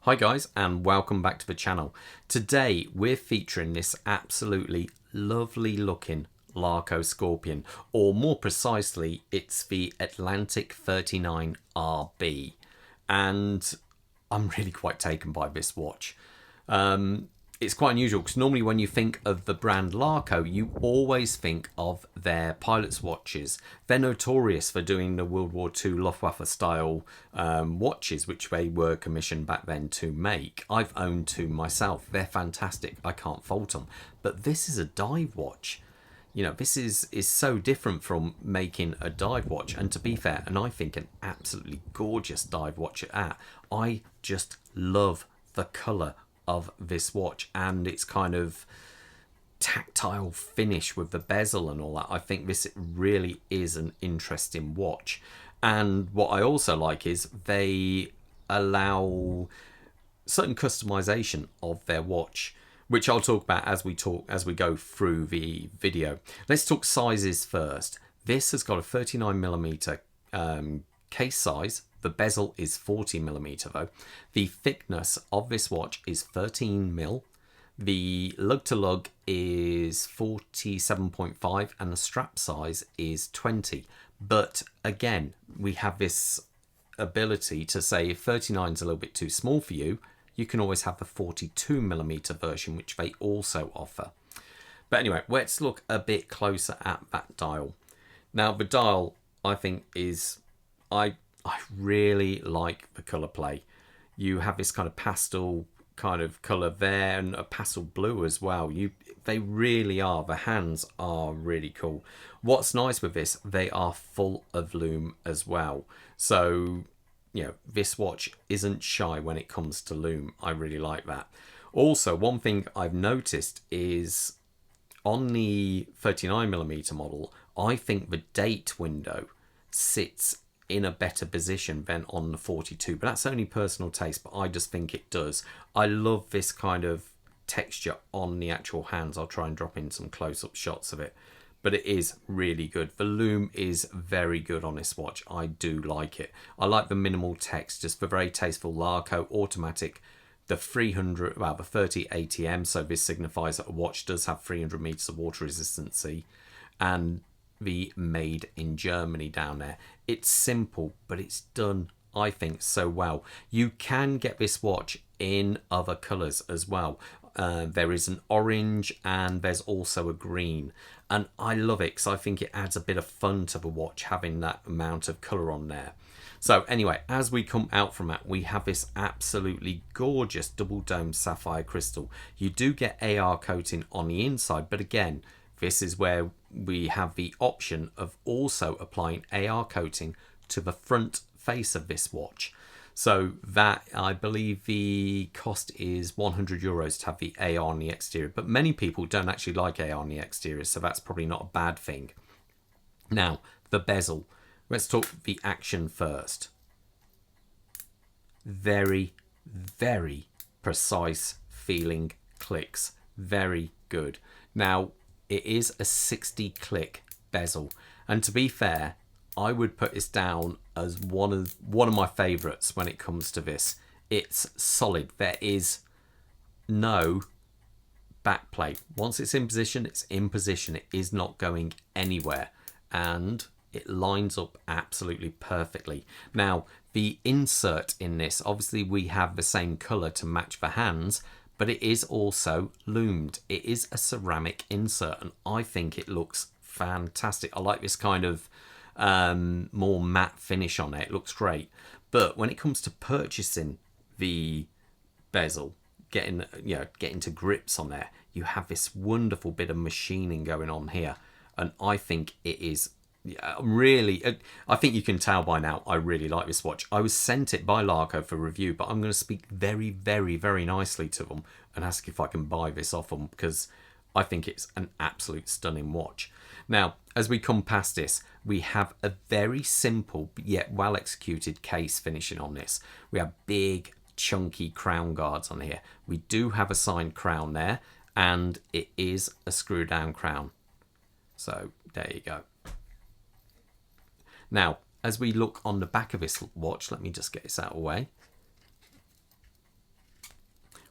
Hi guys, and welcome back to the channel. Today we're featuring this absolutely lovely looking Laco Scorpion, or more precisely it's the Atlantik 39RB, and I'm really quite taken by this watch. It's quite unusual because normally when you think of the brand Laco, you always think of their pilot's watches. They're notorious for doing the World War II Luftwaffe style watches, which they were commissioned back then to make. I've owned two myself. They're fantastic. I can't fault them. But this is a dive watch. You know, this is so different from making a dive watch. And to be fair, and I think an absolutely gorgeous dive watch at that. I just love the colour of this watch and its kind of tactile finish with the bezel and all that. I think this really is an interesting watch. And what I also like is they allow certain customization of their watch, which I'll talk about as we go through the video. Let's talk sizes first. This has got a 39mm case size. The bezel is 40mm though. The thickness of this watch is 13mm. The lug to lug is 47.5 and the strap size is 20. But again, we have this ability to say if 39 is a little bit too small for you, you can always have the 42mm version, which they also offer. But anyway, let's look a bit closer at that dial. Now the dial, I think, is I really like the colour play. You have this kind of pastel kind of colour there and a pastel blue as well. They really are. The hands are really cool. What's nice with this, they are full of lume as well. So, you know, this watch isn't shy when it comes to lume. I really like that. Also, one thing I've noticed is on the 39mm model, I think the date window sits in a better position than on the 42, but that's only personal taste, but I just think it does. I love this kind of texture on the actual hands. I'll try and drop in some close-up shots of it, but it is really good. The lume is very good on this watch. I do like it. I like the minimal text, just the very tasteful Laco automatic. The 30 ATM, so this signifies that a watch does have 300 meters of water resistancy, and the made in Germany down there. It's simple, but it's done, I think, so well. You can get this watch in other colours as well. There is an orange and there's also a green, and I love it because I think it adds a bit of fun to the watch having that amount of colour on there. So anyway, as we come out from that, we have this absolutely gorgeous double dome sapphire crystal. You do get AR coating on the inside, but again, this is where we have the option of also applying AR coating to the front face of this watch. So that, I believe the cost is €100 to have the AR on the exterior, but many people don't actually like AR on the exterior, so that's probably not a bad thing. Now, the bezel. Let's talk the action first. Very, very precise feeling clicks. Very good. Now, it is a 60 click bezel, and to be fair, I would put this down as one of my favorites when it comes to this. It's solid. There is no backplate. Once it's in position, it's in position. It is not going anywhere, and it lines up absolutely perfectly. Now, the insert in this, obviously we have the same color to match the hands, but it is also lumed. It is a ceramic insert, and I think it looks fantastic. I like this kind of more matte finish on it. It looks great. But when it comes to purchasing the bezel, getting to grips on there, you have this wonderful bit of machining going on here, and I think it is really, I think you can tell by now, I really like this watch. I was sent it by Laco for review, but I'm going to speak very, very, very nicely to them and ask if I can buy this off them, because I think it's an absolute stunning watch. Now, as we come past this, we have a very simple yet well executed case finishing on this. We have big chunky crown guards on here. We do have a signed crown there, and it is a screw down crown. So there you go. Now, as we look on the back of this watch, let me just get this out of the way.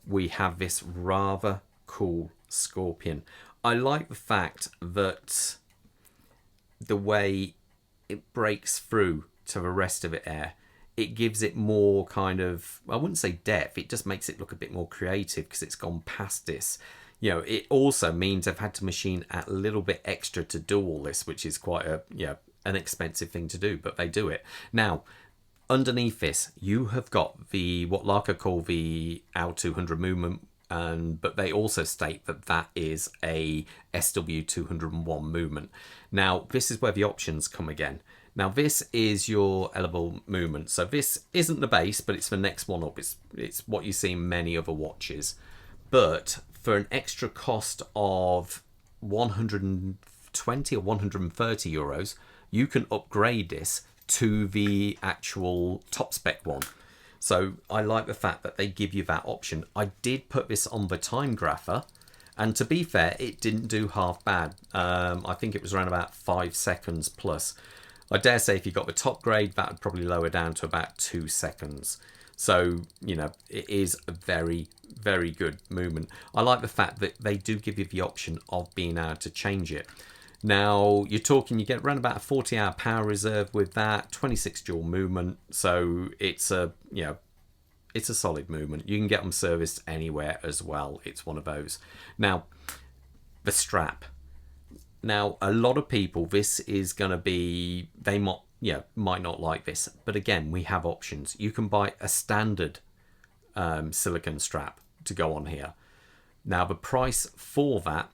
we have this rather cool scorpion. I like the fact that the way it breaks through to the rest of it there, it gives it more kind of, I wouldn't say depth, it just makes it look a bit more creative because it's gone past this. You know, it also means I've had to machine a little bit extra to do all this, which is quite a, an expensive thing to do, but they do it. Now, underneath this, you have got the, what Laco call the L200 movement, but they also state that that is a SW201 movement. Now, this is where the options come again. Now, this is your elevable movement. So this isn't the base, but it's the next one up. It's what you see in many other watches. But for an extra cost of 120 or 130 euros, you can upgrade this to the actual top spec one. So I like the fact that they give you that option. I did put this on the time grapher, and to be fair, it didn't do half bad. I think it was around about 5 seconds plus. I dare say if you got the top grade, that would probably lower down to about 2 seconds. So, you know, it is a very, very good movement. I like the fact that they do give you the option of being able to change it. Now, you're talking, you get around about a 40-hour power reserve with that, 26 dual movement. So it's a, you know, it's a solid movement. You can get them serviced anywhere as well. It's one of those. Now, the strap. Now, a lot of people, this is going to be, they might, might not like this. But again, we have options. You can buy a standard silicone strap to go on here. Now, the price for that,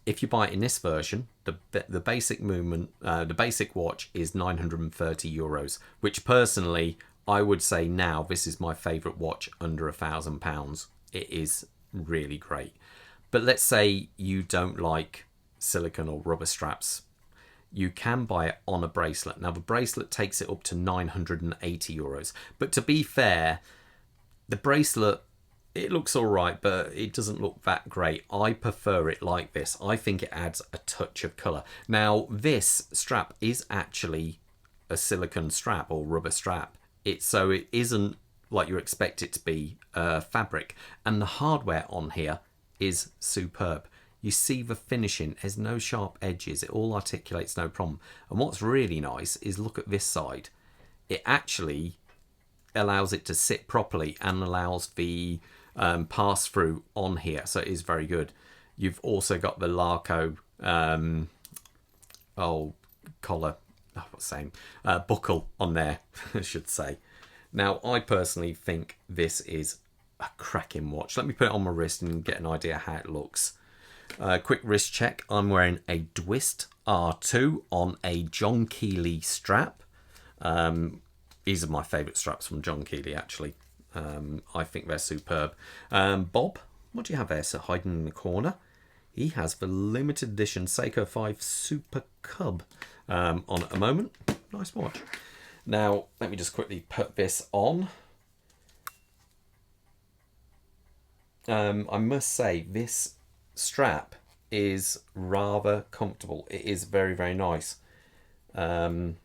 if you buy it in this version, the basic movement, the basic watch is 930 euros, which personally, I would say now, this is my favourite watch under £1,000. It is really great. But let's say you don't like silicone or rubber straps, you can buy it on a bracelet. Now the bracelet takes it up to 980 euros, but to be fair, the bracelet, it looks all right, but it doesn't look that great. I prefer it like this. I think it adds a touch of color. Now this strap is actually a silicone strap or rubber strap, so it isn't like you expect it to be fabric, and the hardware on here is superb. You see the finishing, there's no sharp edges, it all articulates no problem. And what's really nice is look at this side. It actually allows it to sit properly and allows the pass through on here, so it is very good. You've also got the Laco collar, buckle on there, I should say. Now, I personally think this is a cracking watch. Let me put it on my wrist and get an idea how it looks. Quick wrist check. I'm wearing a Dwist R2 on a John Keeley strap. These are my favourite straps from John Keeley, actually. I think they're superb. Bob, what do you have there? So hiding in the corner. He has the limited edition Seiko 5 Super Cub on at the moment. Nice watch. Now, let me just quickly put this on. I must say, this strap is rather comfortable. It is very, very nice. I'm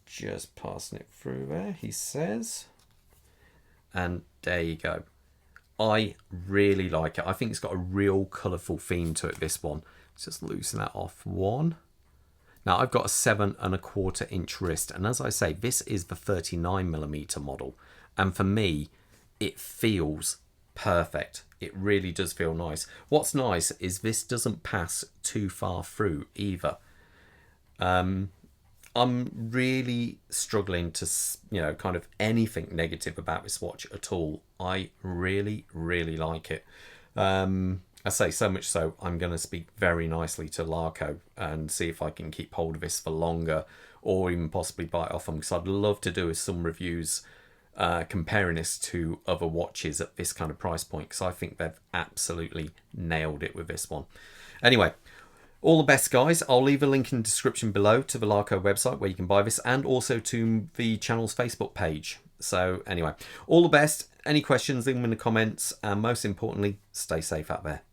just passing it through there, he says. And there you go. I really like it. I think it's got a real colourful theme to it, this one. Let's just loosen that off one. Now, I've got a 7¼ inch wrist. And as I say, this is the 39mm model. And for me, it feels perfect. It really does feel nice. What's nice is this doesn't pass too far through either. I'm really struggling to, kind of anything negative about this watch at all. I really, really like it. I say so much so, I'm going to speak very nicely to Laco and see if I can keep hold of this for longer, or even possibly buy it off them, because I'd love to do some reviews comparing this to other watches at this kind of price point, because I think they've absolutely nailed it with this one. Anyway, all the best, guys. I'll leave a link in the description below to the Laco website where you can buy this, and also to the channel's Facebook page. So anyway, all the best. Any questions, leave them in the comments, and most importantly, stay safe out there.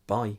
Bye.